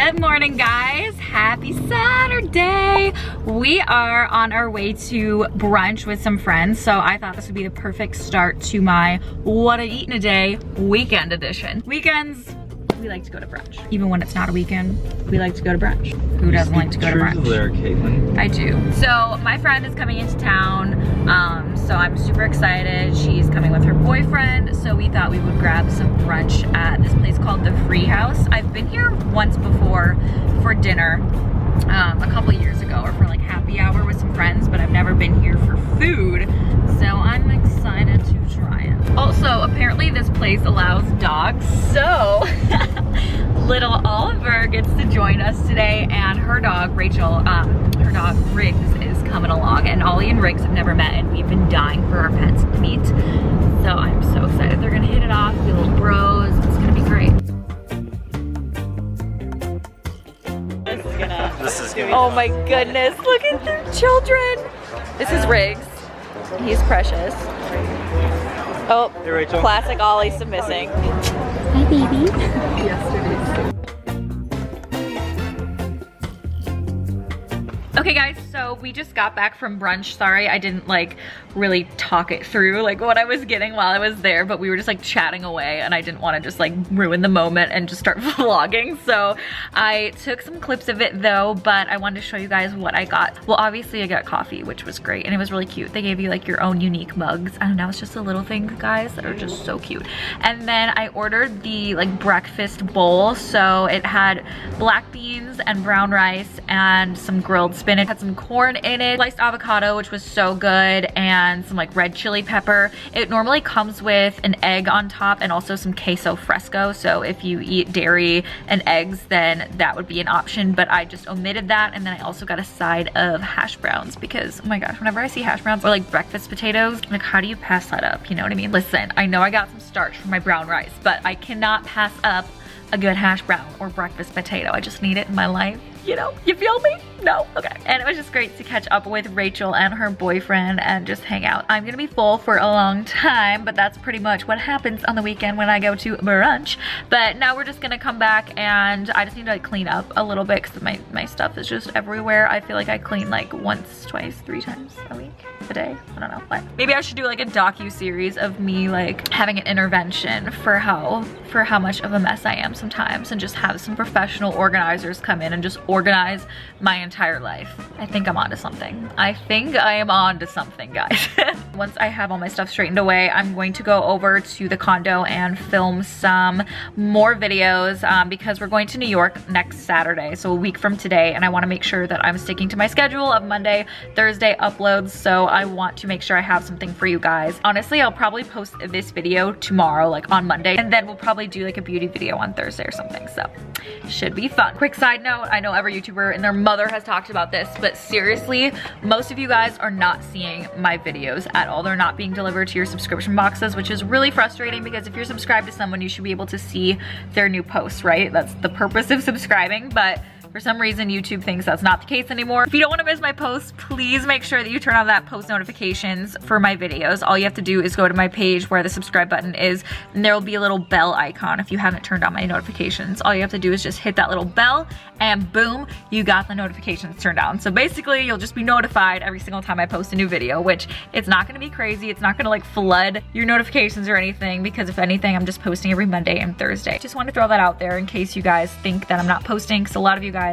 Good morning, guys. Happy Saturday. We are on our way to brunch with some friends, so I thought this would be the perfect start to my what I eat in a day weekend edition. Weekends, we like to go to brunch. Even when it's not a weekend, we like to go to brunch. Who doesn't like to go to brunch? There, Caitlin. I do. So my friend is coming into town, so I'm super excited. She's coming with her boyfriend, so we thought we would grab some brunch at this place called the Free House. I've been here once before for dinner, a couple years ago, or for like happy hour with some friends, but I've never been here for food, so I'm excited to try it. Also, apparently this place allows dogs, so little Oliver gets to join us today, and her dog, Rachel, her dog, Riggs, is coming along, and Ollie and Riggs have never met, and we've been dying for our pets to meet, so I'm so excited. They're gonna hit it off, be little bros, it's gonna be great. Oh my goodness, look at their children. This is Riggs. He's precious. Oh, hey, Rachel. Classic Ollie submissing. Hi, baby. Yesterday's. Okay guys, so we just got back from brunch. Sorry, I didn't like really talk it through like what I was getting while I was there, but we were just like chatting away and I didn't want to just like ruin the moment and just start vlogging. So I took some clips of it though, but I wanted to show you guys what I got. Well, obviously I got coffee, which was great, and it was really cute. They gave you like your own unique mugs. I don't know, it's just the little things, guys, that are just so cute. And then I ordered the like breakfast bowl. So it had black beans and brown rice and some grilled spinach. It had some corn in it, sliced avocado, which was so good, and some like red chili pepper. It normally comes with an egg on top and also some queso fresco. So if you eat dairy and eggs, then that would be an option, but I just omitted that. And then I also got a side of hash browns because, oh my gosh, whenever I see hash browns or like breakfast potatoes, like how do you pass that up? You know what I mean? Listen, I know I got some starch from my brown rice, but I cannot pass up a good hash brown or breakfast potato. I just need it in my life. You know, you feel me? No? Okay. And it was just great to catch up with Rachel and her boyfriend and just hang out. I'm gonna be full for a long time, but that's pretty much what happens on the weekend when I go to brunch. But now we're just gonna come back, and I just need to like clean up a little bit because my stuff is just everywhere. I feel like I clean like once, twice, 3 times a week, a day. I don't know, but maybe I should do like a docu-series of me like having an intervention for how much of a mess I am sometimes, and just have some professional organizers come in and just organize my entire life. I think I'm onto something. I think I am onto something, guys. Once I have all my stuff straightened away, I'm going to go over to the condo and film some more videos because we're going to New York next Saturday, so a week from today, and I want to make sure that I'm sticking to my schedule of Monday, Thursday uploads, so I want to make sure I have something for you guys. Honestly, I'll probably post this video tomorrow, like on Monday, and then we'll probably do like a beauty video on Thursday or something, so should be fun. Quick side note, I know every YouTuber and their mother has talked about this, but seriously, most of you guys are not seeing my videos at all. They're not being delivered to your subscription boxes, which is really frustrating because if you're subscribed to someone, you should be able to see their new posts, right? That's the purpose of subscribing, but for some reason, YouTube thinks that's not the case anymore. If you don't want to miss my posts, please make sure that you turn on that post notifications for my videos. All you have to do is go to my page where the subscribe button is, and there will be a little bell icon if you haven't turned on my notifications. All you have to do is just hit that little bell, and boom, you got the notifications turned on. So basically, you'll just be notified every single time I post a new video, which it's not gonna be crazy. It's not gonna like flood your notifications or anything, because if anything, I'm just posting every Monday and Thursday. Just want to throw that out there in case you guys think that I'm not posting, because a lot of you guys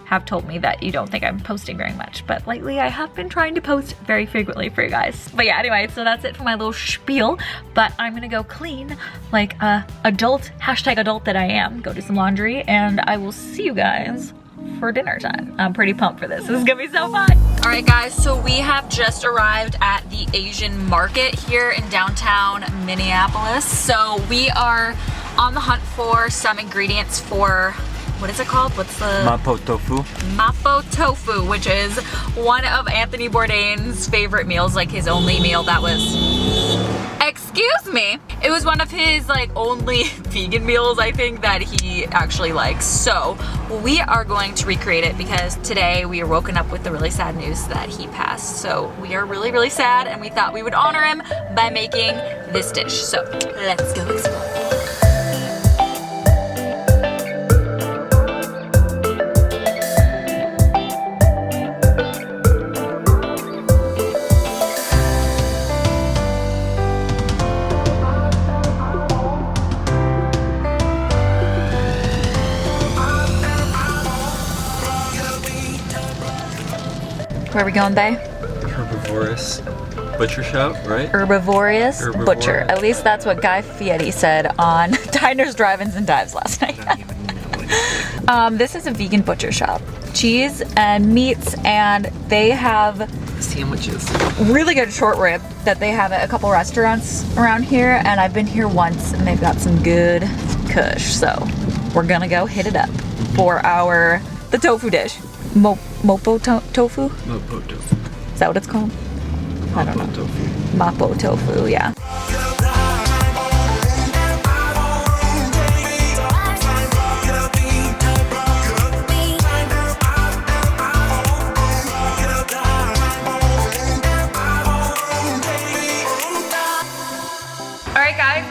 have told me that you don't think I'm posting very much, but lately I have been trying to post very frequently for you guys. But yeah, anyway, so that's it for my little spiel, but I'm gonna go clean like a adult, hashtag adult that I am, go do some laundry, and I will see you guys for dinner time. I'm pretty pumped for this. This is gonna be so fun. All right guys, so we have just arrived at the Asian market here in downtown Minneapolis. So we are on the hunt for some ingredients for, what is it called? What's the? Mapo tofu. Mapo tofu, which is one of Anthony Bourdain's favorite meals, like his only meal that was, excuse me. It was one of his like only vegan meals, I think, that he actually likes. So we are going to recreate it because today we are woken up with the really sad news that he passed. So we are really, really sad, and we thought we would honor him by making this dish. So let's go explore. Where are we going, bae? Herbivorous butcher shop, right? Herbivorous butcher. At least that's what Guy Fieri said on Diners, Drive-Ins, and Dives last night. This is a vegan butcher shop. Cheese and meats, and they have sandwiches. Really good short rib that they have at a couple restaurants around here, and I've been here once and they've got some good kush, so we're gonna go hit it up for the tofu dish. Mopo tofu? Mopo tofu. Is that what it's called? I don't know. Tofu. Mapo tofu, yeah.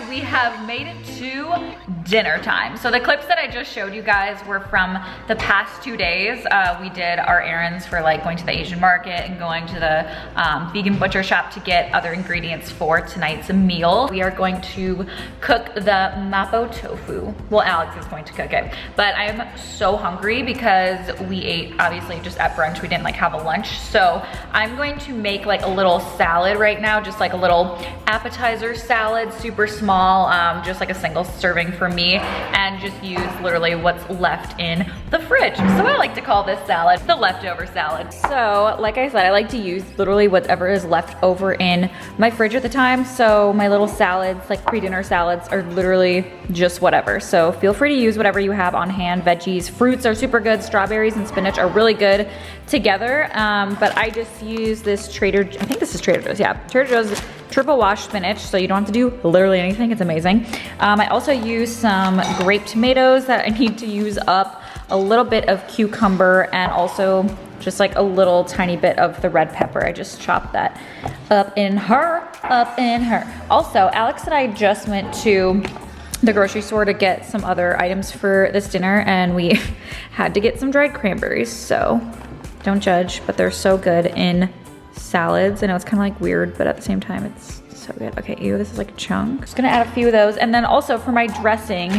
We have made it to dinner time. So the clips that I just showed you guys were from the past 2 days. We did our errands for like going to the Asian market and going to the vegan butcher shop to get other ingredients for tonight's meal. We are going to cook the mapo tofu. Well, Alex is going to cook it, but I am so hungry because we ate obviously just at brunch. We didn't like have a lunch. So I'm going to make like a little salad right now, just like a little appetizer salad, super small, just like a single serving for me, and just use literally what's left in the fridge. So I like to call this salad the leftover salad. So like I said, I like to use literally whatever is left over in my fridge at the time. So my little salads, like pre-dinner salads, are literally just whatever. So feel free to use whatever you have on hand. Veggies, fruits are super good. Strawberries and spinach are really good together. But I just use this I think this is Trader Joe's, yeah. Trader Joe's triple wash spinach, so you don't have to do literally anything. It's amazing. I also use some grape tomatoes that I need to use up, a little bit of cucumber, and also just like a little tiny bit of the red pepper. I just chopped that up in her. Also, Alex and I just went to the grocery store to get some other items for this dinner, and we had to get some dried cranberries, so don't judge, but they're so good in salads. I know it's kind of like weird, but at the same time, it's so good. Okay, ew, this is like a chunk. Just gonna add a few of those. And then also for my dressing,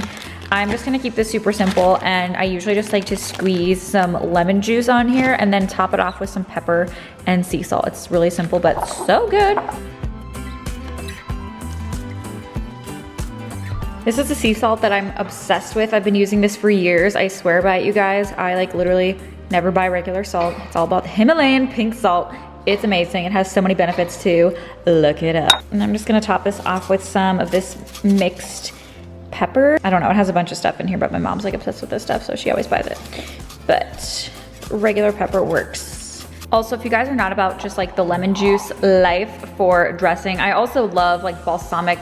I'm just gonna keep this super simple, and I usually just like to squeeze some lemon juice on here and then top it off with some pepper and sea salt. It's really simple, but so good. This is a sea salt that I'm obsessed with. I've been using this for years. I swear by it, you guys. I like literally never buy regular salt. It's all about the Himalayan pink salt. It's amazing. It has so many benefits too. Look it up. And I'm just gonna top this off with some of this mixed pepper. I don't know, it has a bunch of stuff in here, but my mom's like obsessed with this stuff, so she always buys it. But regular pepper works. Also, if you guys are not about just like the lemon juice life for dressing, I also love like balsamic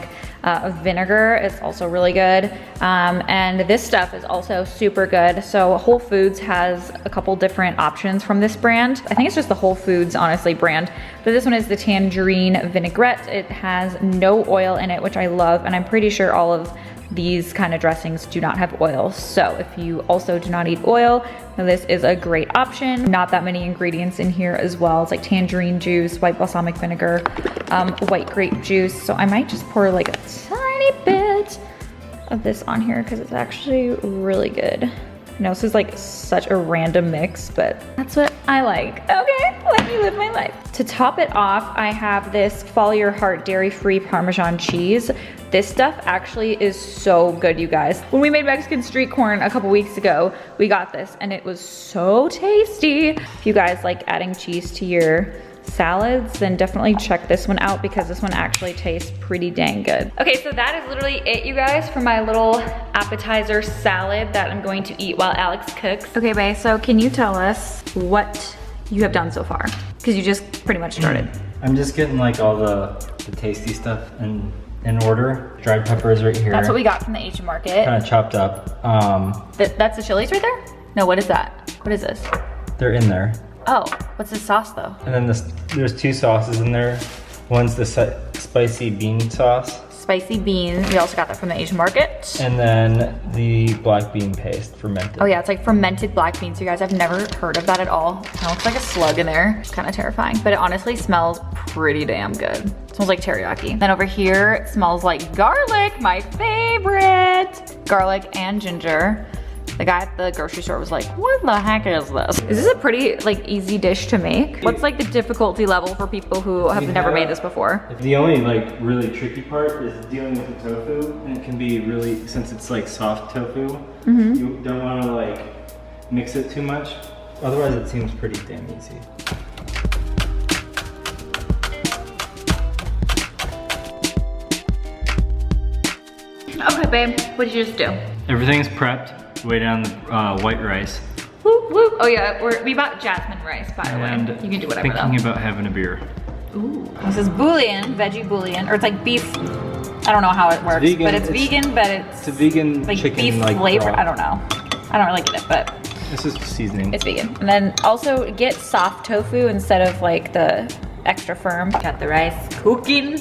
vinegar. It's also really good. And this stuff is also super good. So Whole Foods has a couple different options from this brand. I think it's just the Whole Foods, honestly, brand. But this one is the tangerine vinaigrette. It has no oil in it, which I love. And I'm pretty sure all of these kind of dressings do not have oil. So if you also do not eat oil, then this is a great option. Not that many ingredients in here as well. It's like tangerine juice, white balsamic vinegar, white grape juice. So I might just pour like a tiny bit of this on here because it's actually really good. I know this is like such a random mix, but that's what I like. Okay, let me live my life. To top it off, I have this Follow Your Heart dairy-free Parmesan cheese. This stuff actually is so good, you guys. When we made Mexican street corn a couple weeks ago, we got this and it was so tasty. If you guys like adding cheese to your salads, then definitely check this one out because this one actually tastes pretty dang good. Okay, so that is literally it, you guys, for my little appetizer salad that I'm going to eat while Alex cooks. Okay, babe, so can you tell us what you have done so far? Because you just pretty much started. I'm just getting like all the tasty stuff in order. Dried peppers right here. That's what we got from the Asian market. Kind of chopped up. That's the chilies right there? No, what is that? What is this? They're in there. Oh, what's this sauce though? And then there's two sauces in there. One's the spicy bean sauce. Spicy bean. We also got that from the Asian market. And then the black bean paste, fermented. Oh yeah, it's like fermented black beans. You guys, I've never heard of that at all. It kind of looks like a slug in there. It's kind of terrifying, but it honestly smells pretty damn good. It smells like teriyaki. Then over here, it smells like garlic, my favorite. Garlic and ginger. The guy at the grocery store was like, what the heck is this? Is this a pretty like easy dish to make? What's like the difficulty level for people who have never made this before? The only like really tricky part is dealing with the tofu, and it can be really, since it's like soft tofu, you don't want to like mix it too much. Otherwise it seems pretty damn easy. Okay, babe, what did you just do? Everything's prepped. Way down the white rice. Whoop, whoop. Oh yeah, we bought jasmine rice, by the way. You can do whatever thinking about having a beer. Ooh. This is bouillon, veggie bouillon, or it's like beef. I don't know how it works, but it's vegan, but it's a vegan like chicken beef like flavor. broth. I don't know. I don't really get it, but this is seasoning. It's vegan. And then also get soft tofu instead of like the extra firm. Got the rice cooking.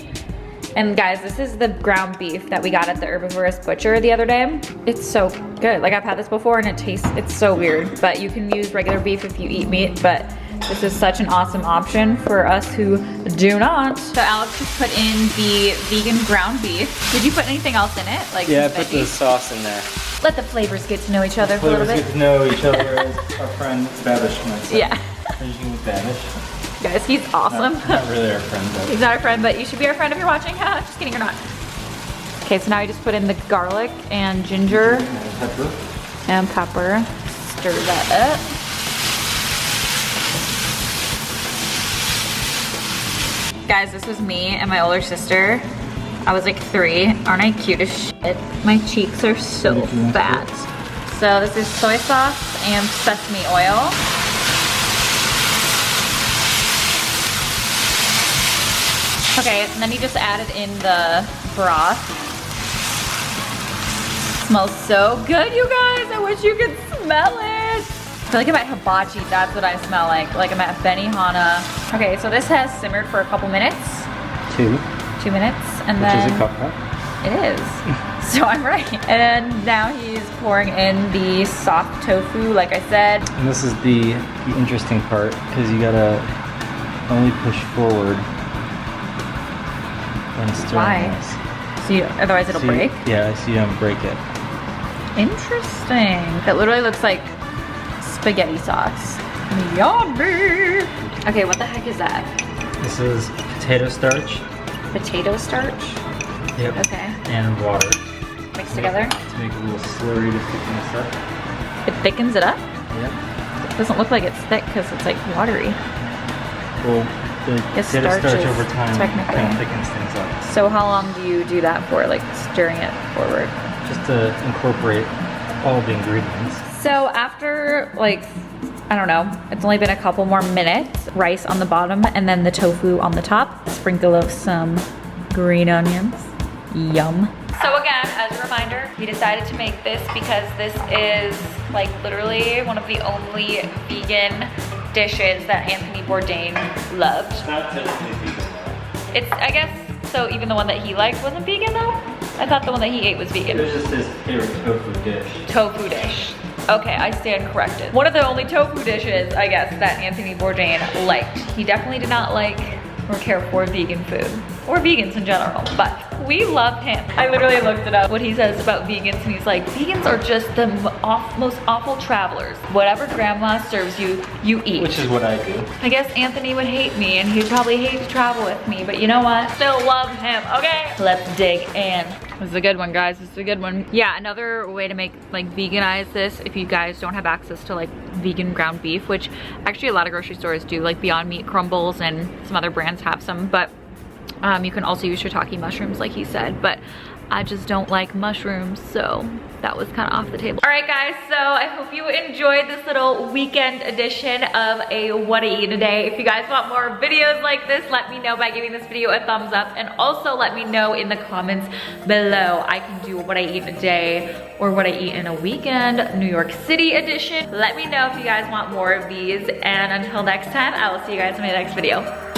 And guys, this is the ground beef that we got at the herbivorous butcher the other day. It's so good. Like I've had this before and it's so weird, but you can use regular beef if you eat meat, but this is such an awesome option for us who do not. So Alex just put in the vegan ground beef. Did you put anything else in it? Like yeah, I put the sauce in there. Let the flavors get to know each other for a little bit. Get to know each other as our friend Babish might say. Yeah. Finishing with Babish. Guys, he's awesome. Not really our friend, but he's not our friend, but you should be our friend if you're watching. Just kidding, you're not. Okay, so now you just put in the garlic and ginger and pepper. Stir that up. Guys, this was me and my older sister. I was like 3. Aren't I cute as shit? My cheeks are so fat. So this is soy sauce and sesame oil. Okay, and then you just added in the broth. Smells so good, you guys. I wish you could smell it. I feel like I'm at hibachi. That's what I smell like. Like I'm at Benihana. Okay, so this has simmered for a couple minutes. 2 minutes, and then. Which is a cup, huh? It is. So I'm right. And now he's pouring in the soft tofu, like I said. And this is the interesting part, because you gotta only push forward. Why? So otherwise it'll break? Yeah, so you don't break it. Interesting. That literally looks like spaghetti sauce. Yummy! Okay, what the heck is that? This is potato starch. Potato starch? Yep. Okay. And water. Mixed together? To make a little slurry to thicken this up. It thickens it up? Yep. It doesn't look like it's thick because it's like watery. Well, the potato starch over time kind of thickens things up. So how long do you do that for, like stirring it forward? Just to incorporate all the ingredients. So after like, I don't know, it's only been a couple more minutes, rice on the bottom and then the tofu on the top. Sprinkle of some green onions. Yum. So again, as a reminder, we decided to make this because this is like literally one of the only vegan dishes that Anthony Bourdain loved. It's not typically vegan though. It's, I guess, so even the one that he liked wasn't vegan though? I thought the one that he ate was vegan. It was just his favorite tofu dish. Tofu dish. Okay, I stand corrected. One of the only tofu dishes, I guess, that Anthony Bourdain liked. He definitely did not like or care for vegan food. Or vegans in general, but we love him. I literally looked it up, what he says about vegans, and he's like, vegans are just the most awful travelers. Whatever grandma serves you, you eat. Which is what I do. I guess Anthony would hate me, and he'd probably hate to travel with me, but you know what? Still love him, okay? Let's dig in. This is a good one, guys. This is a good one. Yeah, another way to make, like, veganize this, if you guys don't have access to, like, vegan ground beef, which actually a lot of grocery stores do, like Beyond Meat crumbles and some other brands have some, but you can also use shiitake mushrooms like he said, but I just don't like mushrooms, so that was kind of off the table. All right, guys, so I hope you enjoyed this little weekend edition of a What I Eat in a Day. If you guys want more videos like this, let me know by giving this video a thumbs up, and also let me know in the comments below. I can do What I Eat in a Day or What I Eat in a Weekend, New York City edition. Let me know if you guys want more of these, and until next time, I will see you guys in my next video.